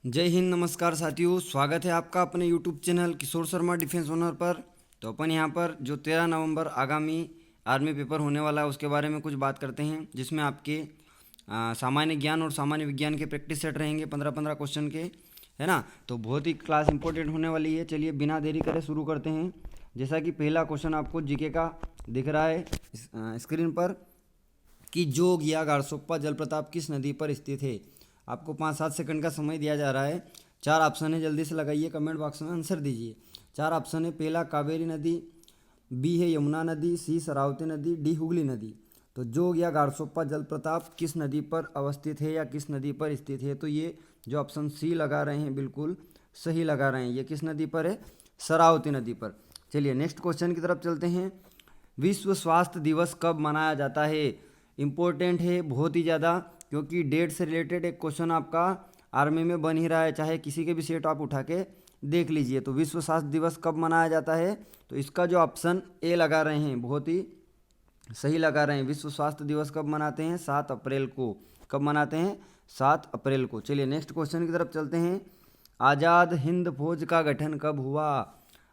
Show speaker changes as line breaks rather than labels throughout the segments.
जय हिंद, नमस्कार साथियों। स्वागत है आपका अपने YouTube channel Kishore Sharma defence owner पर। तो अपन यहाँ पर जो 13 नवंबर आगामी आर्मी पेपर होने वाला है उसके बारे में कुछ बात करते हैं, जिसमें आपके सामान्य ज्ञान और सामान्य विज्ञान के प्रैक्टिस सेट रहेंगे 15-15 क्वेश्चन के, है ना। तो बहुत ही क्लास इंपॉर्टेंट होने वाली है। चलिए बिना देरी करे शुरू करते हैं। जैसा कि पहला क्वेश्चन आपको जीके का दिख रहा है स्क्रीन पर कि जोग या गारसोप्पा जलप्रपात किस नदी पर स्थित है। आपको 5-7 सेकंड का समय दिया जा रहा है। 4 ऑप्शन है, जल्दी से लगाइए, कमेंट बॉक्स में आंसर दीजिए। 4 ऑप्शन है, पहला कावेरी नदी, बी है यमुना नदी, सी शरावती नदी, डी हुगली नदी। तो जोग या गारसोप्पा जलप्रपात किस नदी पर अवस्थित है या किस नदी पर स्थित है। तो ये जो ऑप्शन सी लगा रहे हैं बिल्कुल सही लगा रहे हैं। ये किस नदी पर है? शरावती नदी पर। चलिए नेक्स्ट क्वेश्चन की तरफ चलते हैं। विश्व स्वास्थ्य दिवस कब मनाया जाता है? इम्पोर्टेंट है बहुत ही ज़्यादा, क्योंकि डेट से रिलेटेड एक क्वेश्चन आपका आर्मी में बन ही रहा है, चाहे किसी के भी सेट आप उठा के देख लीजिए। तो विश्व स्वास्थ्य दिवस कब मनाया जाता है? तो इसका जो ऑप्शन ए लगा रहे हैं बहुत ही सही लगा रहे हैं। विश्व स्वास्थ्य दिवस कब मनाते हैं? 7 अप्रैल को। कब मनाते हैं? 7 अप्रैल को। चलिए नेक्स्ट क्वेश्चन की तरफ चलते हैं। आज़ाद हिंद फौज का गठन कब हुआ?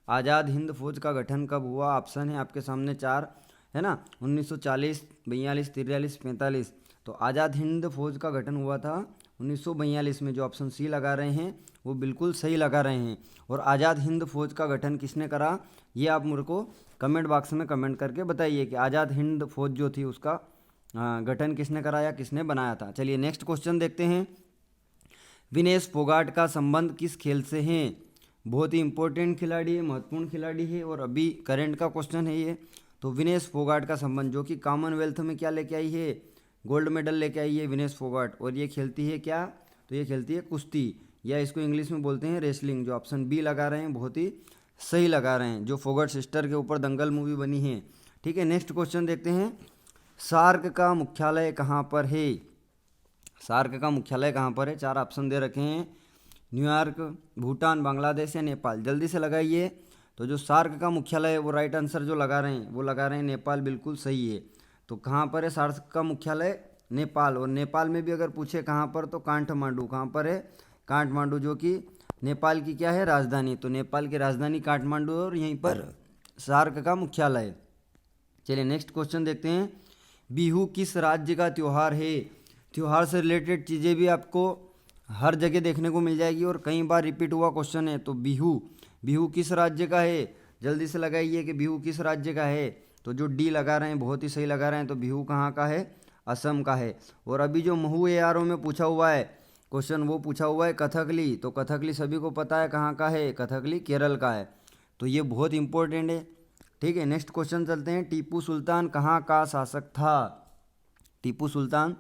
आज़ाद हिंद फौज का गठन कब हुआ? ऑप्शन है आपके सामने 4, है ना। 1940, 42, 43, 45। तो आज़ाद हिंद फौज का गठन हुआ था 1942 में। जो ऑप्शन सी लगा रहे हैं वो बिल्कुल सही लगा रहे हैं। और आज़ाद हिंद फौज का गठन किसने करा, ये आप मेरे को कमेंट बॉक्स में कमेंट करके बताइए कि आज़ाद हिंद फौज जो थी उसका गठन किसने कराया, किसने बनाया था। चलिए नेक्स्ट क्वेश्चन देखते हैं। विनेश फोगाट का संबंध किस खेल से है? बहुत ही इंपॉर्टेंट खिलाड़ी है, महत्वपूर्ण खिलाड़ी है और अभी करंट का क्वेश्चन है ये। तो विनेश फोगाट का संबंध, जो कि कॉमनवेल्थ में क्या लेके आई है? गोल्ड मेडल लेके आई है विनेश फोगाट। और ये खेलती है क्या? तो ये खेलती है कुश्ती, या इसको इंग्लिश में बोलते हैं रेसलिंग। जो ऑप्शन बी लगा रहे हैं बहुत ही सही लगा रहे हैं। जो फोगाट सिस्टर के ऊपर दंगल मूवी बनी है। ठीक है, नेक्स्ट क्वेश्चन देखते हैं। सार्क का मुख्यालय कहाँ पर है? सार्क का मुख्यालय कहाँ पर है? 4 ऑप्शन दे रखे हैं, न्यूयॉर्क, भूटान, बांग्लादेश या नेपाल। जल्दी से लगाइए। तो जो सार्क का मुख्यालय है वो राइट आंसर जो लगा रहे हैं वो लगा रहे हैं नेपाल, बिल्कुल सही है। तो कहाँ पर है सार्क का मुख्यालय? नेपाल। और नेपाल में भी अगर पूछे कहाँ पर तो काठमांडू। कहाँ पर है? काठमांडू, जो कि नेपाल की क्या है? राजधानी। तो नेपाल की राजधानी काठमांडू और यहीं पर सार्क का मुख्यालय है। चलिए नेक्स्ट क्वेश्चन देखते हैं। बिहू किस राज्य का त्यौहार है? त्यौहार से रिलेटेड चीज़ें भी आपको हर जगह देखने को मिल जाएगी और कई बार रिपीट हुआ क्वेश्चन है। तो बिहू, बिहू किस राज्य का है? जल्दी से लगाइए कि बिहू किस राज्य का है। तो जो डी लगा रहे हैं बहुत ही सही लगा रहे हैं। तो बिहू कहाँ का है? असम का है। और अभी जो महू ए आर ओ में पूछा हुआ है क्वेश्चन, वो पूछा हुआ है कथकली। तो कथकली सभी को पता है कहाँ का है? कथकली केरल का है। तो ये बहुत इंपॉर्टेंट है। ठीक है, नेक्स्ट क्वेश्चन चलते हैं। टीपू सुल्तान कहाँ का शासक था? टीपू सुल्तान,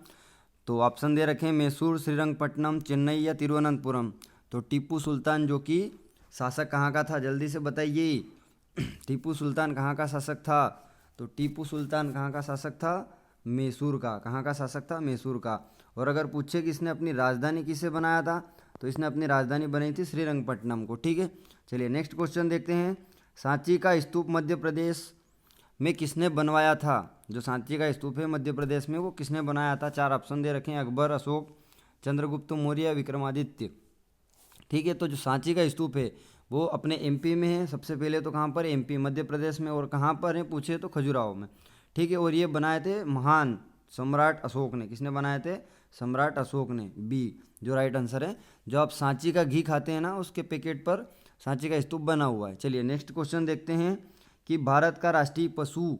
तो ऑप्शन दे रखे हैं मैसूर, श्रीरंगपट्टनम, चेन्नई या तिरुवनंतपुरम। तो टीपू सुल्तान जो कि शासक कहाँ का था, जल्दी से बताइए। टीपू सुल्तान कहाँ का शासक था? तो टीपू सुल्तान कहाँ का शासक था? मैसूर का। कहाँ का शासक था? मैसूर का। और अगर पूछे कि इसने अपनी राजधानी किसे बनाया था, तो इसने अपनी राजधानी बनाई थी श्रीरंगपट्टनम को। ठीक है, चलिए नेक्स्ट क्वेश्चन देखते हैं। सांची का स्तूप मध्य प्रदेश में किसने बनवाया था? जो सांची का स्तूप है मध्य प्रदेश में वो किसने बनाया था? 4 ऑप्शन दे रखे हैं, अकबर, अशोक, चंद्रगुप्त मौर्य, विक्रमादित्य। ठीक है, तो जो सांची का स्तूप है वो अपने एमपी में है। सबसे पहले तो कहाँ पर? एमपी, मध्य प्रदेश में। और कहाँ पर है पूछे तो खजुराहो में। ठीक है, और ये बनाए थे महान सम्राट अशोक ने। किसने बनाए थे? सम्राट अशोक ने। बी जो राइट आंसर है। जो आप सांची का घी खाते हैं ना, उसके पैकेट पर सांची का स्तूप बना हुआ है। चलिए नेक्स्ट क्वेश्चन देखते हैं कि भारत का राष्ट्रीय पशु,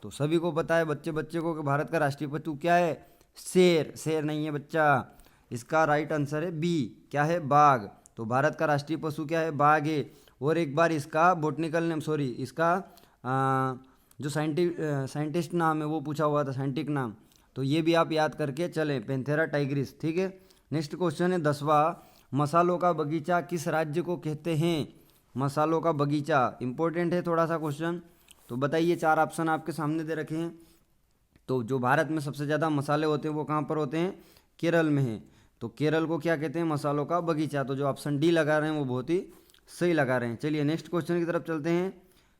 तो सभी को पता है बच्चे बच्चे को कि भारत का राष्ट्रीय पशु क्या है? शेर। शेर नहीं है बच्चा, इसका राइट आंसर है बी, क्या है? बाघ। तो भारत का राष्ट्रीय पशु क्या है? बाघ है। और एक बार इसका बोटनिकल नेम, सॉरी इसका जो साइंटिस्ट नाम है वो पूछा हुआ था, साइंटिफिक नाम। तो ये भी आप याद करके चलें, पेंथेरा टाइग्रिस। ठीक है, नेक्स्ट क्वेश्चन है 10वां। मसालों का बगीचा किस राज्य को कहते हैं? मसालों का बगीचा इंपॉर्टेंट है थोड़ा सा क्वेश्चन। तो बताइए, 4 ऑप्शन आपके सामने दे रखे हैं। तो जो भारत में सबसे ज़्यादा मसाले होते हैं वो कहाँ पर होते हैं? केरल में हैं। तो केरल को क्या कहते हैं? मसालों का बगीचा। तो जो ऑप्शन डी लगा रहे हैं वो बहुत ही सही लगा रहे हैं। चलिए नेक्स्ट क्वेश्चन की तरफ चलते हैं।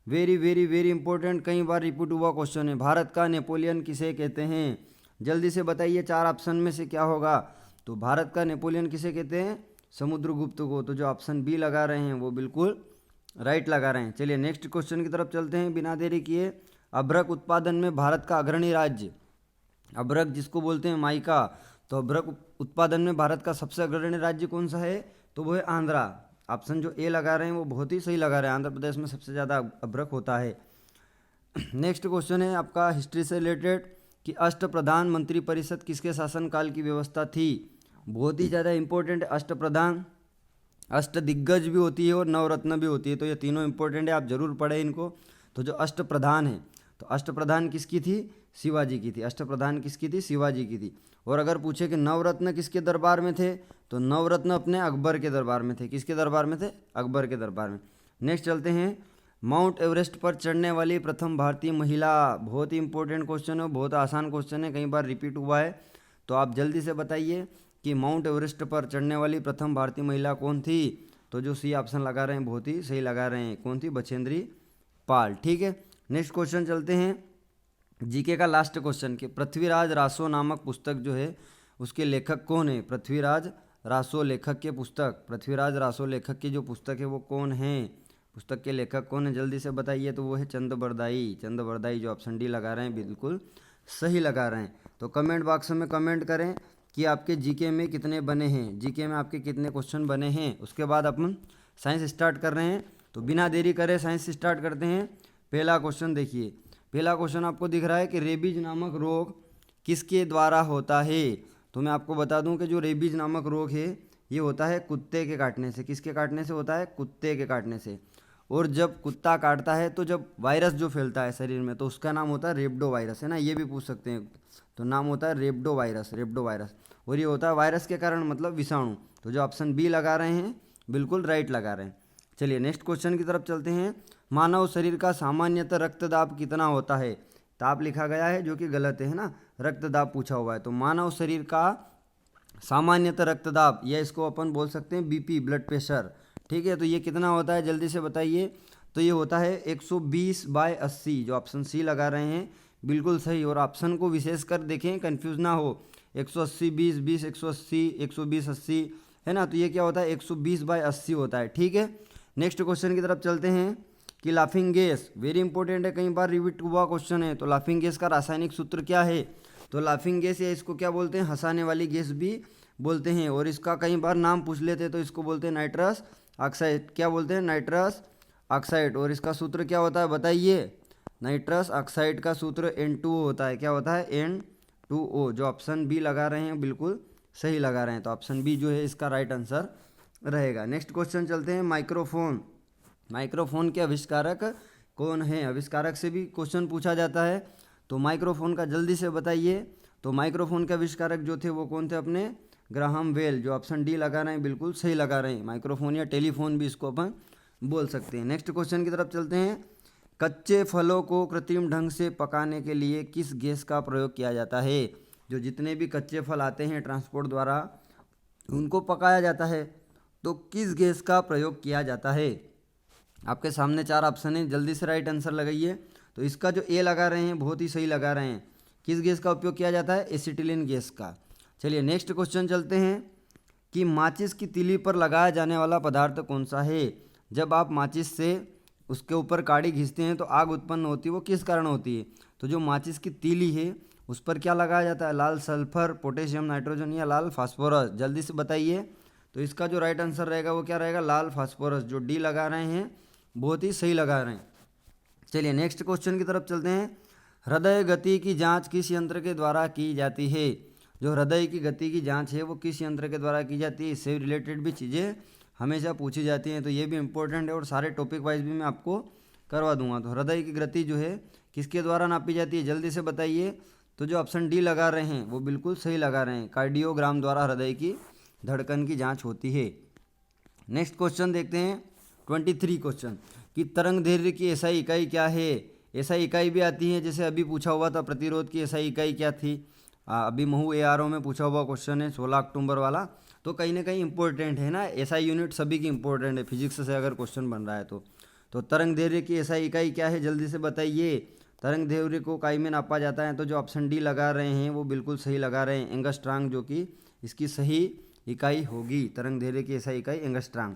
वेरी वेरी वेरी इंपॉर्टेंट, कई बार रिपीट हुआ क्वेश्चन है। भारत का नेपोलियन किसे कहते हैं? जल्दी से बताइए, 4 ऑप्शन में से क्या होगा? तो भारत का नेपोलियन किसे कहते हैं? समुद्रगुप्त को। तो जो ऑप्शन बी लगा रहे हैं वो बिल्कुल राइट लगा रहे हैं। चलिए नेक्स्ट क्वेश्चन की तरफ चलते हैं बिना देरी किए। अभ्रक उत्पादन में भारत का अग्रणी राज्य, अभ्रक जिसको बोलते हैं माइका, तो अभ्रक उत्पादन में भारत का सबसे अग्रणी राज्य कौन सा है? तो वो है आंध्रा। ऑप्शन जो ए लगा रहे हैं वो बहुत ही सही लगा रहे हैं, आंध्र प्रदेश में सबसे ज़्यादा अभ्रक होता है। नेक्स्ट क्वेश्चन है आपका हिस्ट्री से रिलेटेड कि अष्टप्रधान मंत्री परिषद किसके शासनकाल की व्यवस्था थी? बहुत ही ज़्यादा इंपॉर्टेंट है अष्टप्रधान। अष्टदिग्गज भी होती है और नवरत्न भी होती है, तो ये तीनों इंपॉर्टेंट है, आप जरूर पढ़ें इनको। तो जो अष्टप्रधान है, तो अष्टप्रधान किसकी थी? शिवाजी की थी। अष्टप्रधान किसकी थी? शिवाजी की थी। और अगर पूछे कि नवरत्न किसके दरबार में थे, तो नवरत्न अपने अकबर के दरबार में थे। किसके दरबार में थे? अकबर के दरबार में। नेक्स्ट चलते हैं, माउंट एवरेस्ट पर चढ़ने वाली प्रथम भारतीय महिला। बहुत ही इंपॉर्टेंट क्वेश्चन है, बहुत आसान क्वेश्चन है, कई बार रिपीट हुआ है, तो आप जल्दी से बताइए कि माउंट एवरेस्ट पर चढ़ने वाली प्रथम भारतीय महिला कौन थी? तो जो सी ऑप्शन लगा रहे हैं बहुत ही सही लगा रहे हैं, कौन थी? बछेंद्री पाल। ठीक है, नेक्स्ट क्वेश्चन चलते हैं, जीके का लास्ट क्वेश्चन कि पृथ्वीराज रासो नामक पुस्तक जो है उसके लेखक कौन है? पृथ्वीराज रासो लेखक के पुस्तक, पृथ्वीराज रासो लेखक की जो पुस्तक है वो कौन है? पुस्तक के लेखक कौन है? जल्दी से बताइए। तो वो है चंद बरदाई, जो ऑप्शन डी लगा रहे हैं बिल्कुल सही लगा रहे हैं। तो कमेंट बॉक्स में कमेंट करें कि आपके जीके में कितने बने हैं, जीके में आपके कितने क्वेश्चन बने हैं। उसके बाद अपन साइंस स्टार्ट कर रहे हैं, तो बिना देरी करे साइंस स्टार्ट करते हैं। पहला क्वेश्चन देखिए, पहला क्वेश्चन आपको दिख रहा है कि रेबीज नामक रोग किसके द्वारा होता है? तो मैं आपको बता दूं कि जो रेबीज नामक रोग है ये होता है कुत्ते के काटने से। किसके काटने से होता है? कुत्ते के काटने से। और जब कुत्ता काटता है तो जब वायरस जो फैलता है शरीर में, तो उसका नाम होता है रेबडो वायरस, है ना, ये भी पूछ सकते हैं। तो नाम होता है रेबडो वायरस, रेबडो वायरस। और ये होता है वायरस के कारण, मतलब विषाणु। तो जो ऑप्शन बी लगा रहे हैं बिल्कुल राइट लगा रहे हैं। चलिए नेक्स्ट क्वेश्चन की तरफ चलते हैं, मानव शरीर का सामान्यतः रक्तदाब कितना होता है? ताप लिखा गया है जो कि गलत है ना, रक्तदाब पूछा हुआ है। तो मानव शरीर का सामान्यतः रक्तदाब, या इसको अपन बोल सकते हैं बीपी, ब्लड प्रेशर। ठीक है, तो ये कितना होता है जल्दी से बताइए। तो ये होता है 120/80, जो ऑप्शन सी लगा रहे हैं बिल्कुल सही। और ऑप्शन को विशेष कर देखें, कंफ्यूज ना हो, 180 20 20 180 120 80 है ना, तो ये क्या होता है 120/80 होता है। ठीक है, नेक्स्ट क्वेश्चन की तरफ चलते हैं कि लाफिंग गैस, वेरी इंपॉर्टेंट है, कई बार रिपीट हुआ क्वेश्चन है। तो लाफिंग गैस का रासायनिक सूत्र क्या है? तो लाफिंग गैस, या इसको क्या बोलते हैं? हंसाने वाली गैस भी बोलते हैं। और इसका कई बार नाम पूछ लेते हैं, तो इसको बोलते हैं नाइट्रस ऑक्साइड। क्या बोलते हैं? Nitrous oxide. और इसका सूत्र क्या होता है बताइए? नाइट्रस ऑक्साइड का सूत्र N2O होता है। क्या होता है? N2O। जो ऑप्शन बी लगा रहे हैं बिल्कुल सही लगा रहे हैं, तो ऑप्शन बी जो है इसका राइट आंसर रहेगा। नेक्स्ट क्वेश्चन चलते हैं, माइक्रोफोन, माइक्रोफोन के आविष्कारक कौन है? आविष्कारक से भी क्वेश्चन पूछा जाता है, तो माइक्रोफोन का जल्दी से बताइए। तो माइक्रोफोन के आविष्कारक जो थे वो कौन थे? अपने ग्राहम बेल। जो ऑप्शन डी लगा रहे हैं बिल्कुल सही लगा रहे हैं, माइक्रोफोन या टेलीफोन भी इसको अपन बोल सकते हैं। नेक्स्ट क्वेश्चन की तरफ चलते हैं, कच्चे फलों को कृत्रिम ढंग से पकाने के लिए किस गैस का प्रयोग किया जाता है? जो जितने भी कच्चे फल आते हैं ट्रांसपोर्ट द्वारा उनको पकाया जाता है, तो किस गैस का प्रयोग किया जाता है? आपके सामने 4 ऑप्शन है, जल्दी से राइट आंसर लगाइए। तो इसका जो ए लगा रहे हैं बहुत ही सही लगा रहे हैं। किस गैस का उपयोग किया जाता है? एसिटिलीन गैस का। चलिए नेक्स्ट क्वेश्चन चलते हैं कि माचिस की तीली पर लगाया जाने वाला पदार्थ कौन सा है? जब आप माचिस से उसके ऊपर काड़ी घिसते हैं तो आग उत्पन्न होती है, वो किस कारण होती है? तो जो माचिस की तीली है उस पर क्या लगाया जाता है? लाल सल्फर, पोटेशियम नाइट्रोजन या लाल फास्फोरस? जल्दी से बताइए। तो इसका जो राइट आंसर रहेगा वो क्या रहेगा? लाल फास्फोरस। जो डी लगा रहे हैं बहुत ही सही लगा रहे हैं। चलिए नेक्स्ट क्वेश्चन की तरफ चलते हैं, हृदय गति की जांच किस यंत्र के द्वारा की जाती है? जो हृदय की गति की जांच है वो किस यंत्र के द्वारा की जाती है? इससे रिलेटेड भी चीज़ें हमेशा पूछी जाती हैं, तो ये भी इंपॉर्टेंट है और सारे टॉपिक वाइज भी मैं आपको करवा दूंगा। तो हृदय की गति जो है किसके द्वारा नापी जाती है? जल्दी से बताइए। तो जो ऑप्शन डी लगा रहे हैं वो बिल्कुल सही लगा रहे हैं, कार्डियोग्राम द्वारा हृदय की धड़कन की जाँच होती है। नेक्स्ट क्वेश्चन देखते हैं 23 क्वेश्चन कि तरंग दैर्घ्य की एसआई इकाई क्या है? एसआई इकाई भी आती है, जैसे अभी पूछा हुआ था प्रतिरोध की एसआई इकाई क्या थी, अभी महू एआरओ में पूछा हुआ क्वेश्चन है 16 अक्टूबर वाला, तो कहीं ना कहीं इंपॉर्टेंट है ना, एसआई यूनिट सभी की इंपॉर्टेंट है फिजिक्स से अगर क्वेश्चन बन रहा है तो तरंग दैर्घ्य की एसआई इकाई क्या है? जल्दी से बताइए। तरंग दैर्घ्य को इकाई में नापा जाता है, तो जो ऑप्शन डी लगा रहे हैं वो बिल्कुल सही लगा रहे हैं, एंगस्ट्रांग, जो कि इसकी सही इकाई होगी। तरंग दैर्ध्य की SI इकाई एंगस्ट्राम।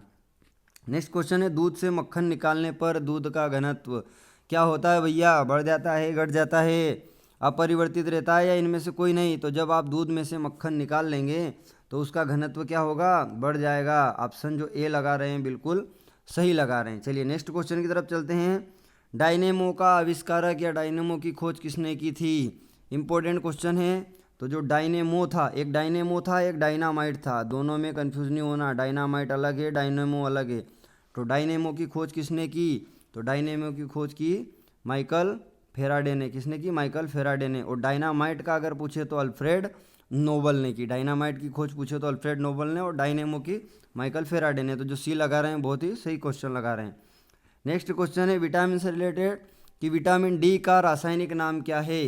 नेक्स्ट क्वेश्चन है, दूध से मक्खन निकालने पर दूध का घनत्व क्या होता है भैया? बढ़ जाता है, घट जाता है, अपरिवर्तित रहता है या इनमें से कोई नहीं? तो जब आप दूध में से मक्खन निकाल लेंगे तो उसका घनत्व क्या होगा? बढ़ जाएगा। ऑप्शन जो ए लगा रहे हैं बिल्कुल सही लगा रहे हैं। चलिए नेक्स्ट क्वेश्चन की तरफ चलते हैं। डायनेमो का आविष्कारक या डायनेमो की खोज किसने की थी? इंपॉर्टेंट क्वेश्चन है। तो जो डायनेमो था, एक डायनेमो था, एक डायनामाइट था, दोनों में कंफ्यूज नहीं होना, डायनामाइट अलग है, डायनेमो अलग है। तो डायनेमो की खोज किसने की? तो डायनेमो की खोज की माइकल फेराडे ने। किसने की? माइकल फेराडे ने। और डायनामाइट का अगर पूछे तो अल्फ्रेड नोबल ने की। डायनामाइट की खोज पूछे तो अल्फ्रेड नोबल ने, और डायनेमो की माइकल फेराडे ने। तो जो सी लगा रहे हैं बहुत ही सही क्वेश्चन लगा रहे हैं। नेक्स्ट क्वेश्चन है विटामिन से रिलेटेड कि विटामिन डी का रासायनिक नाम क्या है?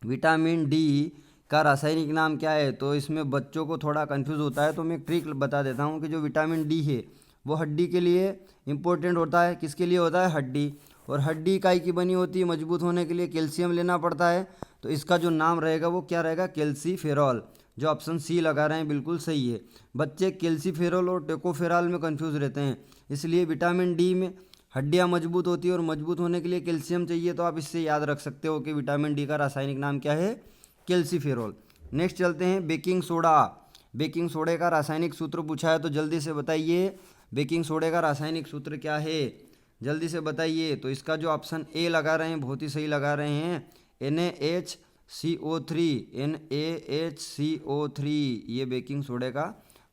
विटामिन डी का रासायनिक नाम क्या है? तो इसमें बच्चों को थोड़ा कंफ्यूज होता है, तो मैं एक ट्रिक बता देता हूँ कि जो विटामिन डी है वो हड्डी के लिए इंपॉर्टेंट होता है। किसके लिए होता है? हड्डी। और हड्डी इकाई की बनी होती है, मजबूत होने के लिए कैल्शियम लेना पड़ता है। तो इसका जो नाम रहेगा वो क्या रहेगा? कैल्सीफेरॉल। जो ऑप्शन सी लगा रहे हैं बिल्कुल सही है। बच्चे कैल्सीफेरॉल और टोकोफेरॉल में कंफ्यूज रहते हैं, इसलिए विटामिन डी में हड्डियाँ मजबूत होती है और मजबूत होने के लिए कैल्शियम चाहिए। तो आप इससे याद रख सकते हो कि विटामिन डी का रासायनिक नाम क्या है? कैल्सीफेरॉल। नेक्स्ट चलते हैं बेकिंग सोडा। बेकिंग सोडे का रासायनिक सूत्र पूछा है, तो जल्दी से बताइए बेकिंग सोडे का रासायनिक सूत्र क्या है? जल्दी से बताइए। तो इसका जो ऑप्शन ए लगा रहे हैं बहुत ही सही लगा रहे हैं, NaHCO3। NaHCO3 ये बेकिंग सोडे का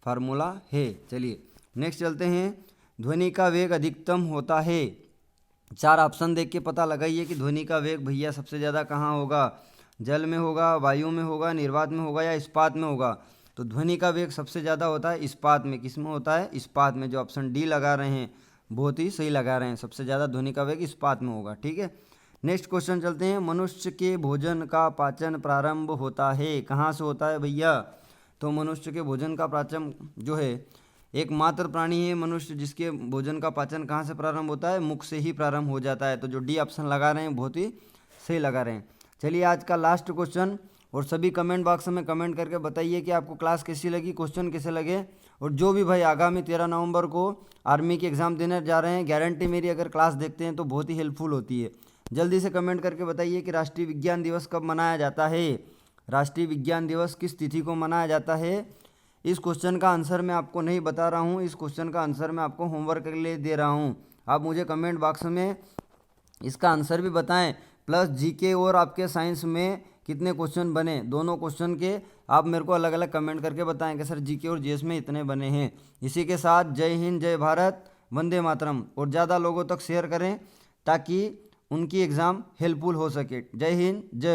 फार्मूला है। चलिए नेक्स्ट चलते हैं। ध्वनि का वेग अधिकतम होता है, चार ऑप्शन देख के पता लगाइए कि ध्वनि का वेग भैया सबसे ज़्यादा कहाँ होगा? जल में होगा, वायु में होगा, निर्वात में होगा या इस्पात में होगा? तो ध्वनि का वेग सबसे ज़्यादा होता है इस्पात में। किस में होता है? इस्पात में। जो ऑप्शन डी लगा रहे हैं बहुत ही सही लगा रहे हैं, सबसे ज़्यादा ध्वनि का वेग इस्पात में होगा। ठीक है, नेक्स्ट क्वेश्चन चलते हैं। मनुष्य के भोजन का पाचन प्रारंभ होता है कहाँ से होता है भैया? तो मनुष्य के भोजन का पाचन जो है, एकमात्र प्राणी है मनुष्य जिसके भोजन का पाचन कहाँ से प्रारंभ होता है? मुख से ही प्रारंभ हो जाता है। तो जो डी ऑप्शन लगा रहे हैं बहुत ही सही लगा रहे हैं। चलिए आज का लास्ट क्वेश्चन, और सभी कमेंट बॉक्स में कमेंट करके बताइए कि आपको क्लास कैसी लगी, क्वेश्चन कैसे लगे। और जो भी भाई आगामी 13 नवंबर को आर्मी की एग्ज़ाम देने जा रहे हैं, गारंटी मेरी अगर क्लास देखते हैं तो बहुत ही हेल्पफुल होती है। जल्दी से कमेंट करके बताइए कि राष्ट्रीय विज्ञान दिवस कब मनाया जाता है? राष्ट्रीय विज्ञान दिवस किस तिथि को मनाया जाता है? इस क्वेश्चन का आंसर मैं आपको नहीं बता रहा हूँ, इस क्वेश्चन का आंसर मैं आपको होमवर्क के लिए दे रहा हूँ। आप मुझे कमेंट बॉक्स में इसका आंसर भी बताएं, प्लस जीके और आपके साइंस में कितने क्वेश्चन बने, दोनों क्वेश्चन के आप मेरे को अलग अलग कमेंट करके बताएं कि सर जीके और जीएस में इतने बने हैं। इसी के साथ जय हिंद, जय भारत, वंदे मातरम। और ज़्यादा लोगों तक शेयर करें ताकि उनकी एग्ज़ाम हेल्पफुल हो सके। जय हिंद, जय